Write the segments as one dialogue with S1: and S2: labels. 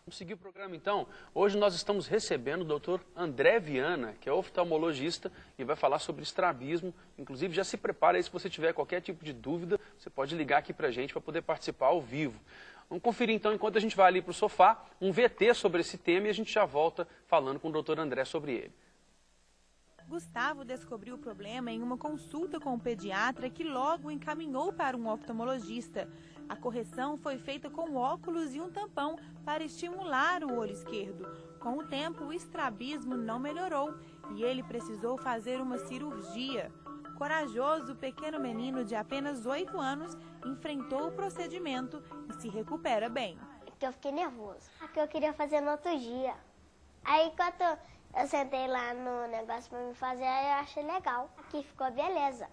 S1: Vamos seguir o programa então. Hoje nós estamos recebendo o Dr. André Viana, que é oftalmologista e vai falar sobre estrabismo. Inclusive já se prepara aí, se você tiver qualquer tipo de dúvida, você pode ligar aqui pra gente para poder participar ao vivo. Vamos conferir então, enquanto a gente vai ali para o sofá, um VT sobre esse tema e a gente já volta falando com o Dr. André sobre ele.
S2: Gustavo descobriu o problema em uma consulta com o pediatra que logo o encaminhou para um oftalmologista. A correção foi feita com óculos e um tampão para estimular o olho esquerdo. Com o tempo, o estrabismo não melhorou e ele precisou fazer uma cirurgia. Corajoso, o pequeno menino de apenas 8 anos enfrentou o procedimento e se recupera bem.
S3: Eu fiquei nervoso, porque eu queria fazer no outro dia. Aí, quando eu sentei lá no negócio para me fazer, aí eu achei legal. Aqui ficou beleza.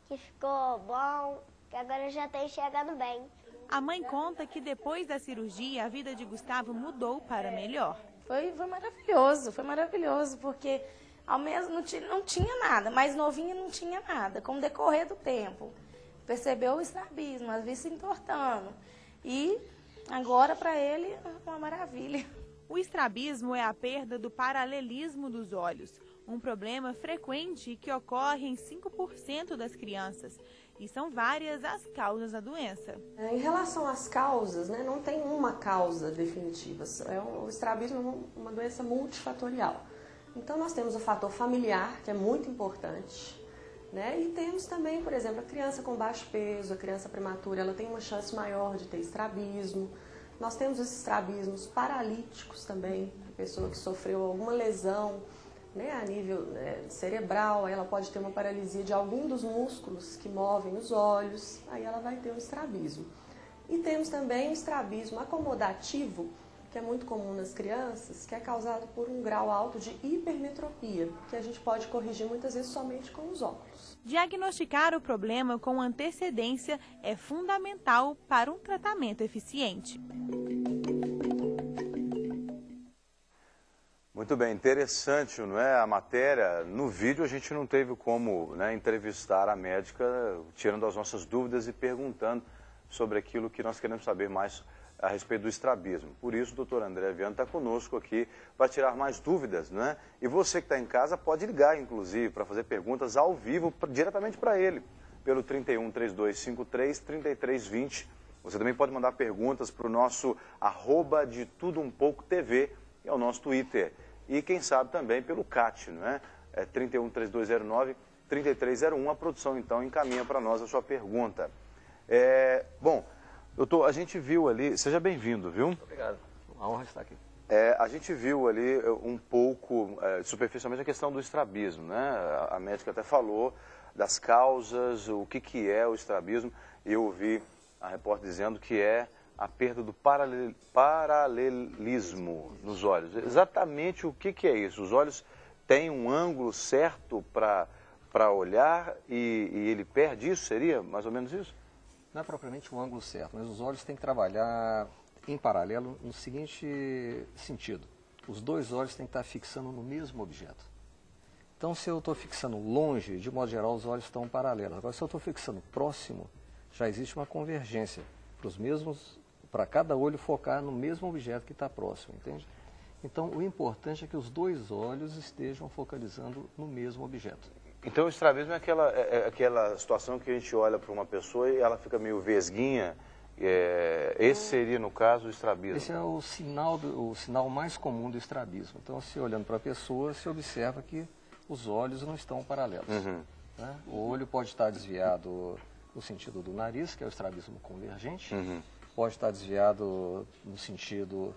S3: Aqui ficou bom, que agora eu já estou enxergando bem.
S2: A mãe conta que depois da cirurgia, a vida de Gustavo mudou para melhor.
S4: Foi maravilhoso, porque ao mesmo não tinha nada, mais novinha não tinha nada. Com o decorrer do tempo, percebeu o estrabismo, às vezes se entortando. E agora para ele é uma maravilha.
S2: O estrabismo é a perda do paralelismo dos olhos, um problema frequente que ocorre em 5% das crianças. E são várias as causas da doença.
S5: Em relação às causas, né, não tem uma causa definitiva. O estrabismo é uma doença multifatorial. Então nós temos o fator familiar, que é muito importante, né, e temos também, por exemplo, a criança com baixo peso, a criança prematura, ela tem uma chance maior de ter estrabismo. Nós temos esses estrabismos paralíticos também, a pessoa que sofreu alguma lesão, né, a nível cerebral, ela pode ter uma paralisia de algum dos músculos que movem os olhos, aí ela vai ter um estrabismo. E temos também o estrabismo acomodativo, que é muito comum nas crianças, que é causado por um grau alto de hipermetropia, que a gente pode corrigir muitas vezes somente com os óculos.
S2: Diagnosticar o problema com antecedência é fundamental para um tratamento eficiente.
S6: Muito bem, interessante, não é? A matéria, no vídeo a gente não teve como, né, entrevistar a médica, tirando as nossas dúvidas e perguntando sobre aquilo que nós queremos saber mais a respeito do estrabismo. Por isso, o doutor André Viana está conosco aqui para tirar mais dúvidas, não é? E você que está em casa pode ligar, inclusive, para fazer perguntas ao vivo, diretamente para ele, pelo 31-3253-3320. Você também pode mandar perguntas para o nosso @detudoumpouco.tv, que é o nosso Twitter. E quem sabe também pelo CAT, não é? É 31-3209-3301. A produção, então, encaminha para nós a sua pergunta. Bom, doutor, a gente viu ali... Seja bem-vindo, viu?
S7: Muito obrigado. Uma honra estar aqui.
S6: A gente viu ali um pouco, superficialmente, a questão do estrabismo, né? A médica até falou das causas, o que é o estrabismo. E eu ouvi a repórter dizendo que é a perda do paralelismo nos olhos. Exatamente o que é isso? Os olhos têm um ângulo certo para olhar e ele perde isso? Seria mais ou menos isso?
S7: Não é propriamente um ângulo certo, mas os olhos têm que trabalhar em paralelo no seguinte sentido. Os dois olhos têm que estar fixando no mesmo objeto. Então, se eu estou fixando longe, de modo geral, os olhos estão paralelos. Agora, se eu estou fixando próximo, já existe uma convergência para cada olho focar no mesmo objeto que está próximo, entende? Então, o importante é que os dois olhos estejam focalizando no mesmo objeto.
S6: Então, o estrabismo é aquela situação que a gente olha para uma pessoa e ela fica meio vesguinha. Esse seria, no caso, o estrabismo.
S7: Esse é o sinal mais comum do estrabismo. Então, se olhando para a pessoa, se observa que os olhos não estão paralelos.
S6: Uhum.
S7: Né? O olho pode estar desviado no sentido do nariz, que é o estrabismo convergente.
S6: Uhum.
S7: Pode estar desviado no sentido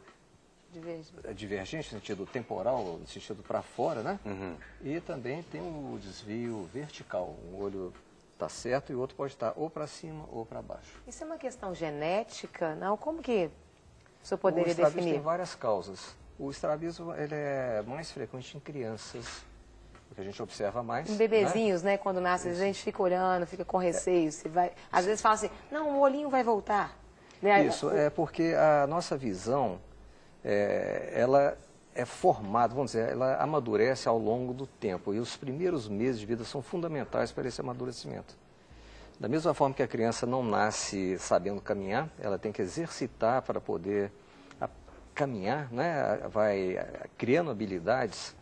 S7: divergente, no sentido temporal, no sentido para fora, né?
S6: Uhum.
S7: E também tem o desvio vertical. Um olho está certo e o outro pode estar ou para cima ou para baixo.
S8: Isso é uma questão genética, não? Como que o senhor poderia definir?
S7: O estrabismo tem várias causas. O estrabismo ele é mais frequente em crianças, porque a gente observa mais.
S8: Em bebezinhos, né? Quando nasce, a gente fica olhando, fica com receio. Você vai... Às vezes fala assim, não, o olhinho vai voltar. Né?
S7: Isso, é porque a nossa visão, ela é formada, vamos dizer, ela amadurece ao longo do tempo. E os primeiros meses de vida são fundamentais para esse amadurecimento. Da mesma forma que a criança não nasce sabendo caminhar, ela tem que exercitar para poder a caminhar, né, vai criando habilidades,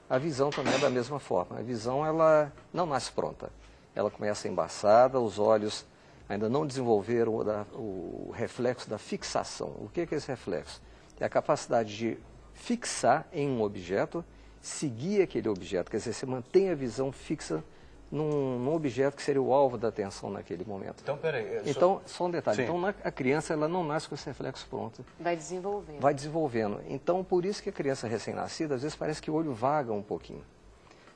S7: a visão também é da mesma forma. A visão, ela não nasce pronta. Ela começa embaçada, os olhos ainda não desenvolveram o reflexo da fixação. O que é esse reflexo? É a capacidade de fixar em um objeto, seguir aquele objeto. Quer dizer, você mantém a visão fixa num objeto que seria o alvo da atenção naquele momento.
S6: Então, peraí.
S7: Então, só um detalhe.
S6: Sim.
S7: Então, a criança, ela não nasce com esse reflexo pronto.
S8: Vai desenvolvendo.
S7: Vai desenvolvendo. Então, por isso que a criança recém-nascida, às vezes parece que o olho vaga um pouquinho.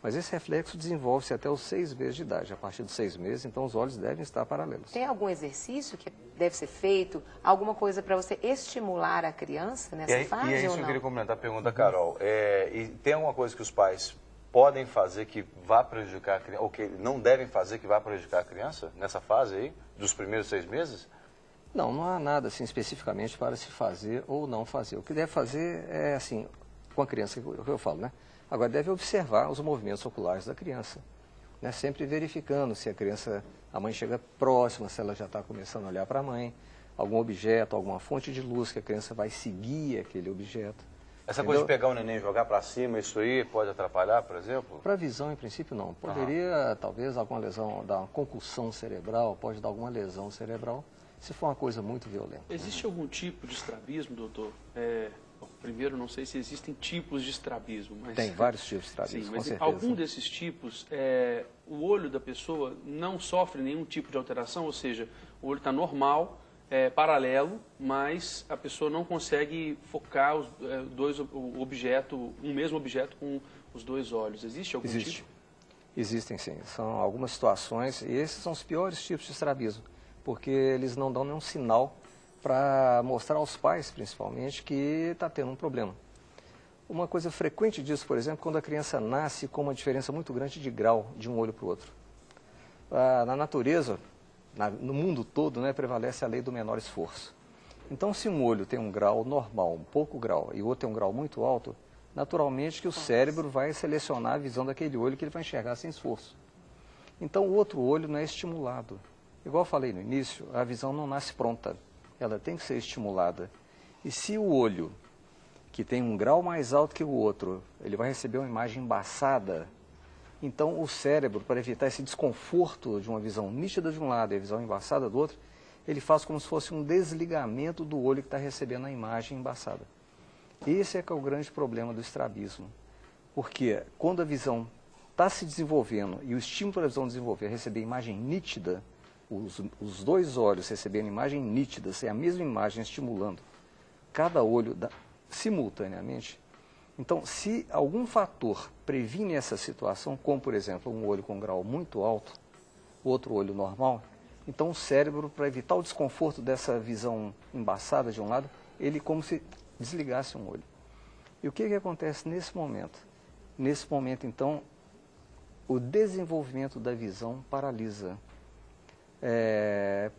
S7: Mas esse reflexo desenvolve-se até os 6 meses de idade. A partir dos 6 meses, então, os olhos devem estar paralelos.
S8: Tem algum exercício que deve ser feito? Alguma coisa para você estimular a criança nessa fase
S6: e é
S8: ou
S6: isso que
S8: não?
S6: eu queria complementar a pergunta, Carol. E tem alguma coisa que os pais podem fazer que vá prejudicar a criança, ou que não devem fazer que vá prejudicar a criança nessa fase aí, dos primeiros 6 meses?
S7: Não, não há nada assim especificamente para se fazer ou não fazer. O que deve fazer é assim, com a criança, o que eu falo, né? Agora deve observar os movimentos oculares da criança, né? Sempre verificando se a mãe chega próxima, se ela já está começando a olhar para a mãe, algum objeto, alguma fonte de luz que a criança vai seguir aquele objeto.
S6: Essa coisa de pegar o neném e jogar para cima, isso aí pode atrapalhar, por exemplo?
S7: Para a visão, em princípio, não. Poderia, talvez, alguma lesão, dar uma concussão cerebral, pode dar alguma lesão cerebral, se for uma coisa muito violenta.
S1: Existe algum tipo de estrabismo, doutor? Bom, primeiro, não sei se existem tipos de estrabismo. Mas...
S7: Tem vários tipos de estrabismo,
S1: Sim,
S7: com
S1: mas
S7: certeza.
S1: algum desses tipos, o olho da pessoa não sofre nenhum tipo de alteração, ou seja, o olho está normal, paralelo, mas a pessoa não consegue focar um mesmo objeto com os 2 olhos. Existe algum tipo?
S7: Existem, sim. São algumas situações, e esses são os piores tipos de estrabismo, porque eles não dão nenhum sinal para mostrar aos pais, principalmente, que está tendo um problema. Uma coisa frequente disso, por exemplo, quando a criança nasce com uma diferença muito grande de grau de um olho para o outro. Na natureza, no mundo todo, né, prevalece a lei do menor esforço. Então, se um olho tem um grau normal, um pouco grau, e o outro tem um grau muito alto, naturalmente que o cérebro vai selecionar a visão daquele olho que ele vai enxergar sem esforço. Então, o outro olho não é estimulado. Igual eu falei no início, a visão não nasce pronta, ela tem que ser estimulada. E se o olho, que tem um grau mais alto que o outro, ele vai receber uma imagem embaçada, então o cérebro, para evitar esse desconforto de uma visão nítida de um lado e a visão embaçada do outro, ele faz como se fosse um desligamento do olho que está recebendo a imagem embaçada. Esse é que é o grande problema do estrabismo. Porque quando a visão está se desenvolvendo e o estímulo para a visão desenvolver, receber imagem nítida, os 2 olhos recebendo imagem nítida, sem a mesma imagem estimulando cada olho simultaneamente. Então, se algum fator previne essa situação, como por exemplo um olho com grau muito alto, outro olho normal, então o cérebro, para evitar o desconforto dessa visão embaçada de um lado, ele como se desligasse um olho. E o que acontece nesse momento? Nesse momento, então, o desenvolvimento da visão paralisa.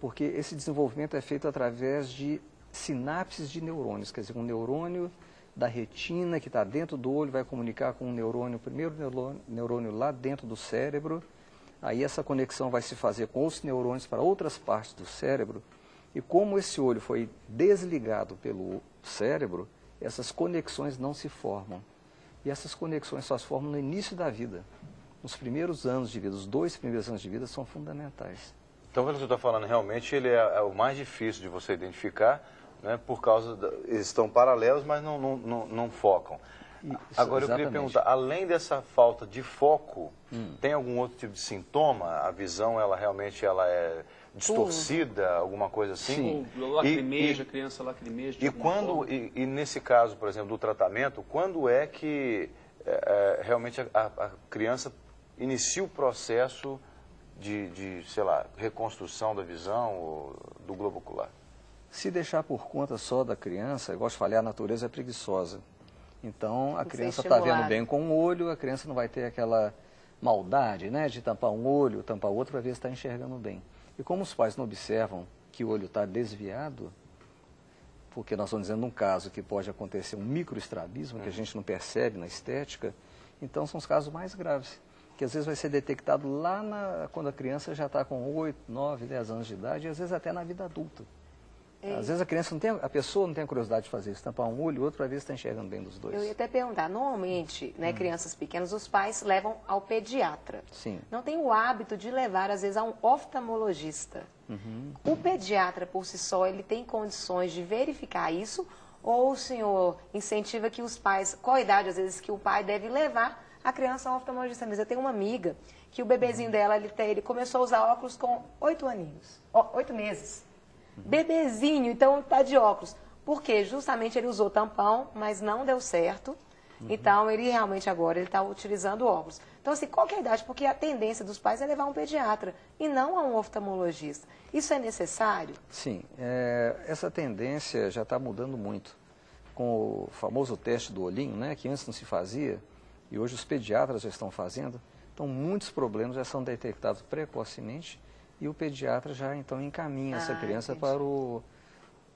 S7: Porque esse desenvolvimento é feito através de sinapses de neurônios, quer dizer, um neurônio da retina que está dentro do olho vai comunicar com um neurônio, o primeiro neurônio lá dentro do cérebro, aí essa conexão vai se fazer com os neurônios para outras partes do cérebro, e como esse olho foi desligado pelo cérebro, essas conexões não se formam. E essas conexões só se formam no início da vida. Nos primeiros anos de vida, os 2 primeiros anos de vida são fundamentais.
S6: Então, pelo que você está falando, realmente ele é o mais difícil de você identificar, né, por causa, eles estão paralelos, mas não focam.
S7: Isso,
S6: agora,
S7: exatamente.
S6: Eu queria perguntar, além dessa falta de foco, tem algum outro tipo de sintoma? A visão, ela realmente é distorcida, alguma coisa assim?
S7: Sim.
S1: Lacrimeja, a criança lacrimeja.
S6: E nesse caso, por exemplo, do tratamento, quando é que realmente a criança inicia o processo de, sei lá, reconstrução da visão ou do globo ocular?
S7: Se deixar por conta só da criança, igual eu falei, a natureza é preguiçosa. Então, a criança está vendo bem com um olho, a criança não vai ter aquela maldade, né, de tampar um olho, tampar o outro para ver se está enxergando bem. E como os pais não observam que o olho está desviado, porque nós estamos dizendo um caso que pode acontecer um microestrabismo, que a gente não percebe na estética, então são os casos mais graves, que às vezes vai ser detectado lá quando a criança já está com 8, 9, 10 anos de idade, e às vezes até na vida adulta. Às vezes a pessoa não tem a curiosidade de fazer isso, tampar um olho, o outro para ver se está enxergando bem dos dois.
S8: Eu ia até perguntar, normalmente, né, crianças pequenas, os pais levam ao pediatra.
S7: Sim.
S8: Não tem o hábito de levar, às vezes, a um oftalmologista. O pediatra, por si só, ele tem condições de verificar isso? Ou o senhor incentiva que os pais, qual a idade, às vezes, que o pai deve levar a criança ao oftalmologista? Mas eu tenho uma amiga que o bebezinho dela, ele começou a usar óculos com 8 aninhos, 8 meses. Bebezinho, então tá de óculos. Porque justamente ele usou tampão, mas não deu certo. Então ele realmente agora ele está utilizando óculos. Então assim, qual que é a idade? Porque a tendência dos pais é levar um pediatra e não a um oftalmologista. Isso é necessário?
S7: Sim, essa tendência já está mudando muito. Com o famoso teste do olhinho, né, que antes não se fazia, e hoje os pediatras já estão fazendo, então muitos problemas já são detectados precocemente e o pediatra já então encaminha essa criança para o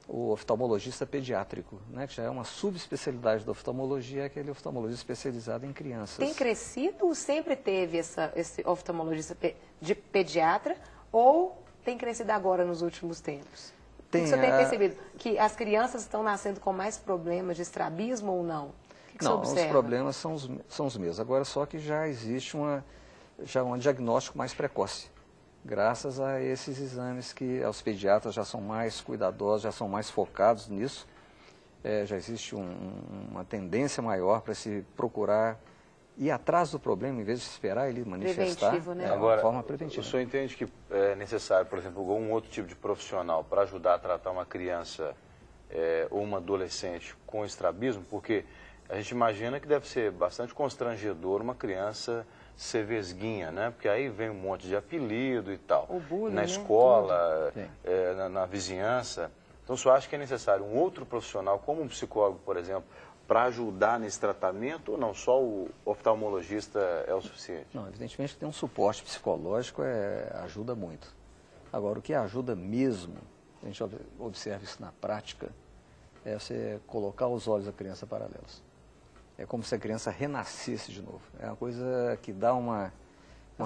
S7: oftalmologista pediátrico, né, que já é uma subespecialidade da oftalmologia, é aquele oftalmologista especializado em crianças.
S8: Tem crescido ou sempre teve esse oftalmologista de pediatra ou tem crescido agora nos últimos tempos? O que você tem percebido? Que as crianças estão nascendo com mais problemas de estrabismo ou não? O que
S7: não, os problemas são os mesmos. Agora só que já existe um diagnóstico mais precoce. Graças a esses exames que os pediatras já são mais cuidadosos, já são mais focados nisso. Já existe uma tendência maior para se procurar ir atrás do problema, em vez de esperar ele manifestar.
S8: Preventivo, né?
S6: Agora,
S7: de forma preventiva.
S6: O senhor entende que é necessário, por exemplo, um outro tipo de profissional para ajudar a tratar uma criança ou uma adolescente com estrabismo? Porque a gente imagina que deve ser bastante constrangedor uma criança ser vesguinha, né? Porque aí vem um monte de apelido e tal.
S8: O bullying,
S6: na
S8: né?
S6: escola, na vizinhança. Então, o senhor acha que é necessário um outro profissional, como um psicólogo, por exemplo, para ajudar nesse tratamento, ou não? Só o oftalmologista é o suficiente?
S7: Não, evidentemente que tem um suporte psicológico, ajuda muito. Agora, o que ajuda mesmo, a gente observa isso na prática, é você colocar os olhos da criança paralelos. É como se a criança renascesse de novo. É uma coisa que dá uma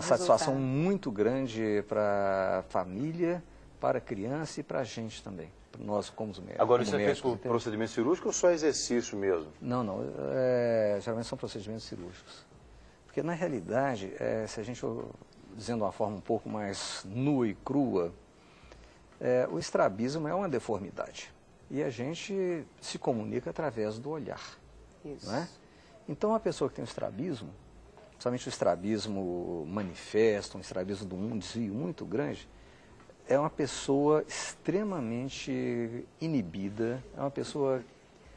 S7: satisfação muito grande para a família, para a criança e para a gente também. Nós como médicos.
S6: Agora, isso é feito por procedimento cirúrgico ou só exercício mesmo?
S7: Não, geralmente são procedimentos cirúrgicos. Porque, na realidade, se a gente, dizendo de uma forma um pouco mais nua e crua, o estrabismo é uma deformidade. E a gente se comunica através do olhar.
S8: Isso.
S7: Não é? Então, a pessoa que tem o estrabismo, principalmente o estrabismo manifesto, um estrabismo de um desvio muito grande, é uma pessoa extremamente inibida, é uma pessoa que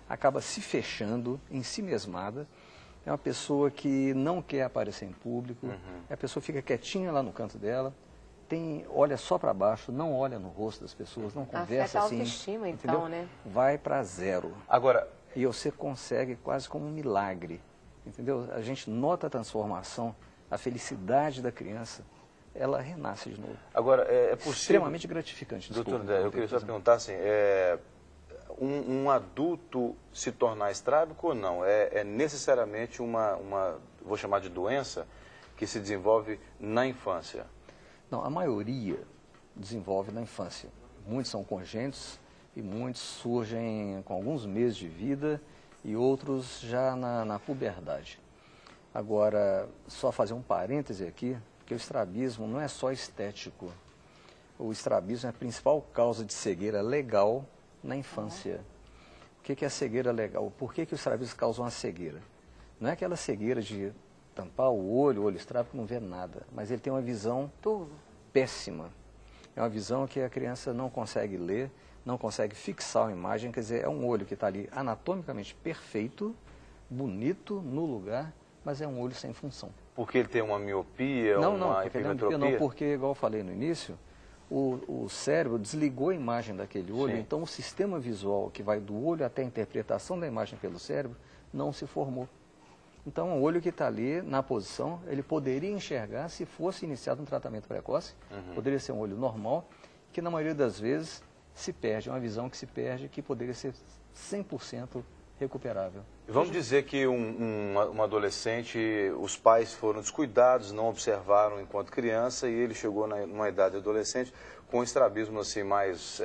S7: acaba se fechando, em si mesmada, é uma pessoa que não quer aparecer em público, a pessoa fica quietinha lá no canto dela, olha só para baixo, não olha no rosto das pessoas, não conversa assim.
S8: Afeta a autoestima, então,
S7: entendeu?
S8: né?
S7: Vai para zero.
S6: Agora,
S7: e você consegue quase como um milagre, entendeu? A gente nota a transformação, a felicidade da criança, ela renasce de novo.
S6: Agora, é possível...
S7: Extremamente gratificante.
S6: Doutor André, eu queria só perguntar assim, um adulto se tornar estrábico ou não? É necessariamente vou chamar de doença, que se desenvolve na infância?
S7: Não, a maioria desenvolve na infância. Muitos são congênitos e muitos surgem com alguns meses de vida e outros já na puberdade. Agora, só fazer um parêntese aqui, porque o estrabismo não é só estético. O estrabismo é a principal causa de cegueira legal na infância. O que é a cegueira legal? Por que o estrabismo causa uma cegueira? Não é aquela cegueira de tampar o olho estrábico não vê nada, mas ele tem uma visão péssima. É uma visão que a criança não consegue ler, não consegue fixar uma imagem, quer dizer, é um olho que está ali anatomicamente perfeito, bonito, no lugar, mas é um olho sem função.
S6: Porque ele tem uma miopia, uma hipermetropia?
S7: Não, porque, igual eu falei no início, o cérebro desligou a imagem daquele olho, então o sistema visual que vai do olho até a interpretação da imagem pelo cérebro não se formou. Então, o olho que está ali na posição, ele poderia enxergar se fosse iniciado um tratamento precoce, poderia ser um olho normal, que na maioria das vezes se perde, é uma visão que se perde, que poderia ser 100% recuperável.
S6: Vamos dizer que um adolescente, os pais foram descuidados, não observaram enquanto criança e ele chegou numa idade adolescente com estrabismo assim mais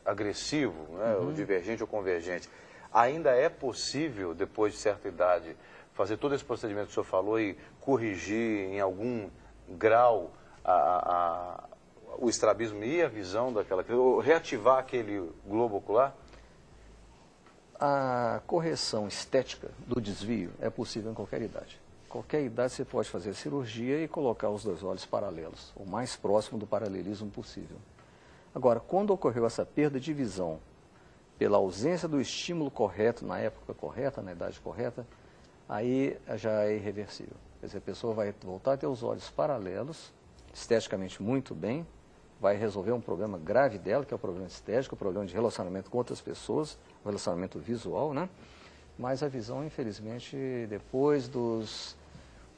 S6: agressivo, né, ou divergente ou convergente, ainda é possível, depois de certa idade, fazer todo esse procedimento que o senhor falou e corrigir em algum grau o estrabismo e a visão daquela criança, ou reativar aquele globo ocular?
S7: A correção estética do desvio é possível em qualquer idade. Qualquer idade você pode fazer a cirurgia e colocar os dois olhos paralelos, o mais próximo do paralelismo possível. Agora, quando ocorreu essa perda de visão, pela ausência do estímulo correto, na época correta, na idade correta, aí já é irreversível. Quer dizer, a pessoa vai voltar a ter os olhos paralelos, esteticamente muito bem, vai resolver um problema grave dela, que é o problema estético, o problema de relacionamento com outras pessoas, o relacionamento visual, né? Mas a visão, infelizmente, depois dos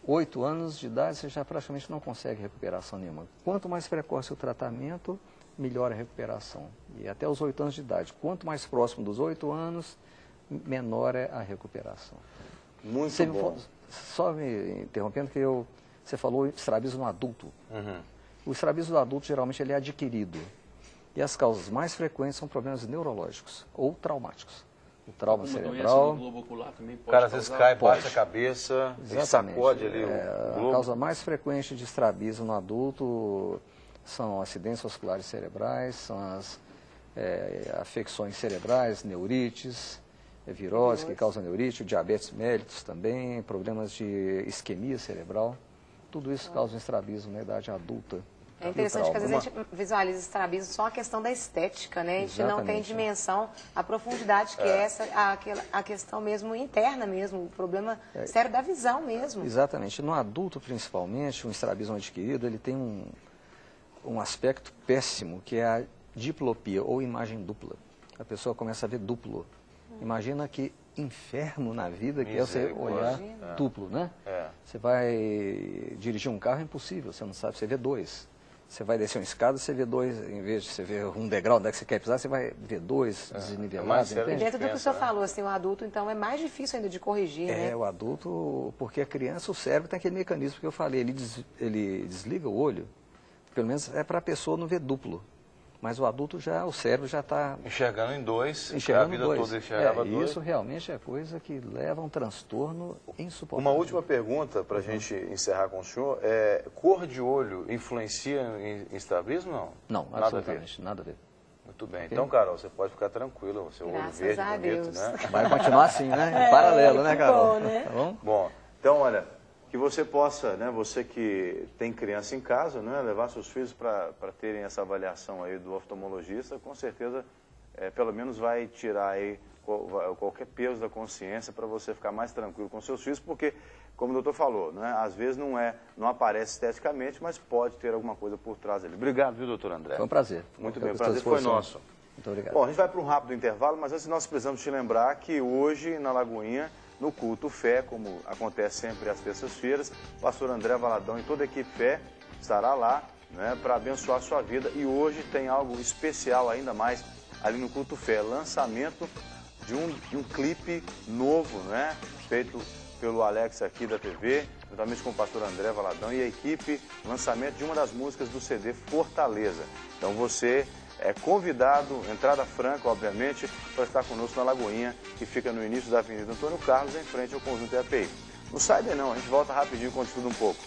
S7: 8 anos de idade, você já praticamente não consegue recuperação nenhuma. Quanto mais precoce o tratamento, melhor a recuperação. E até os 8 anos de idade. Quanto mais próximo dos 8 anos, menor é a recuperação.
S6: Muito bom.
S7: Só me interrompendo, que você falou estrabismo no adulto. O estrabismo do adulto, geralmente, ele é adquirido. E as causas mais frequentes são problemas neurológicos ou traumáticos. O trauma cerebral.
S1: Do globo ocular também pode
S6: o cara às vezes cai, bate a cabeça, sacode ali o globo.
S7: A causa mais frequente de estrabismo no adulto são acidentes vasculares cerebrais, são as afecções cerebrais, neurites, virose que causa neurite, diabetes mellitus também, problemas de isquemia cerebral. Tudo isso causa um estrabismo na idade adulta.
S8: É interessante que às vezes a gente visualiza estrabismo só a questão da estética, né? A gente não tem dimensão, a profundidade que é essa, a questão mesmo interna mesmo, o problema sério da visão mesmo.
S7: Exatamente. No adulto, principalmente, um estrabismo adquirido, ele tem um aspecto péssimo, que é a diplopia, ou imagem dupla. A pessoa começa a ver duplo. Imagina que inferno na vida que é você olhar duplo, né? Você vai dirigir um carro, é impossível, você não sabe, você vê dois. Você vai descer uma escada, você vê dois, em vez de você ver um degrau onde é que você quer pisar, você vai ver dois desnivelados.
S8: E dentro do que o senhor falou, assim, o adulto, então, é mais difícil ainda de corrigir, né?
S7: O adulto, porque a criança, o cérebro tem aquele mecanismo que eu falei, ele desliga o olho, pelo menos é para a pessoa não ver duplo. Mas o adulto o cérebro já está...
S6: Enxergando em dois,
S7: enxergando
S6: a vida
S7: dois.
S6: toda enxergava dois.
S7: Isso realmente é coisa que leva a um transtorno insuportável.
S6: Uma última pergunta para a gente encerrar com o senhor. Cor de olho influencia em estrabismo, não?
S7: Não, absolutamente, nada a ver.
S6: Muito bem. Então, Carol, você pode ficar tranquila, o seu olho verde, bonito, né?
S7: Vai continuar assim, né? Em paralelo, né, Carol?
S4: Bom, né?
S7: Tá bom?
S6: Bom, então, olha... Que você possa, né, você que tem criança em casa, né, levar seus filhos para terem essa avaliação aí do oftalmologista, com certeza, pelo menos vai tirar aí qualquer peso da consciência para você ficar mais tranquilo com seus filhos, porque, como o doutor falou, né, às vezes não aparece esteticamente, mas pode ter alguma coisa por trás ali. Obrigado, viu, doutor André?
S7: Foi um prazer.
S6: Muito bem, o prazer foi nosso.
S7: Muito obrigado.
S6: Bom, a gente vai para um rápido intervalo, mas antes nós precisamos te lembrar que hoje, na Lagoinha, no Culto Fé, como acontece sempre às terças-feiras, o pastor André Valadão e toda a equipe Fé estará lá, né, para abençoar a sua vida. E hoje tem algo especial ainda mais ali no Culto Fé, lançamento de um clipe novo, né, feito pelo Alex aqui da TV, juntamente com o pastor André Valadão e a equipe, lançamento de uma das músicas do CD Fortaleza. Então você é convidado, entrada franca, obviamente, para estar conosco na Lagoinha, que fica no início da Avenida Antônio Carlos, em frente ao Conjunto EAPI. Não sai daí não, a gente volta rapidinho com tudo um pouco.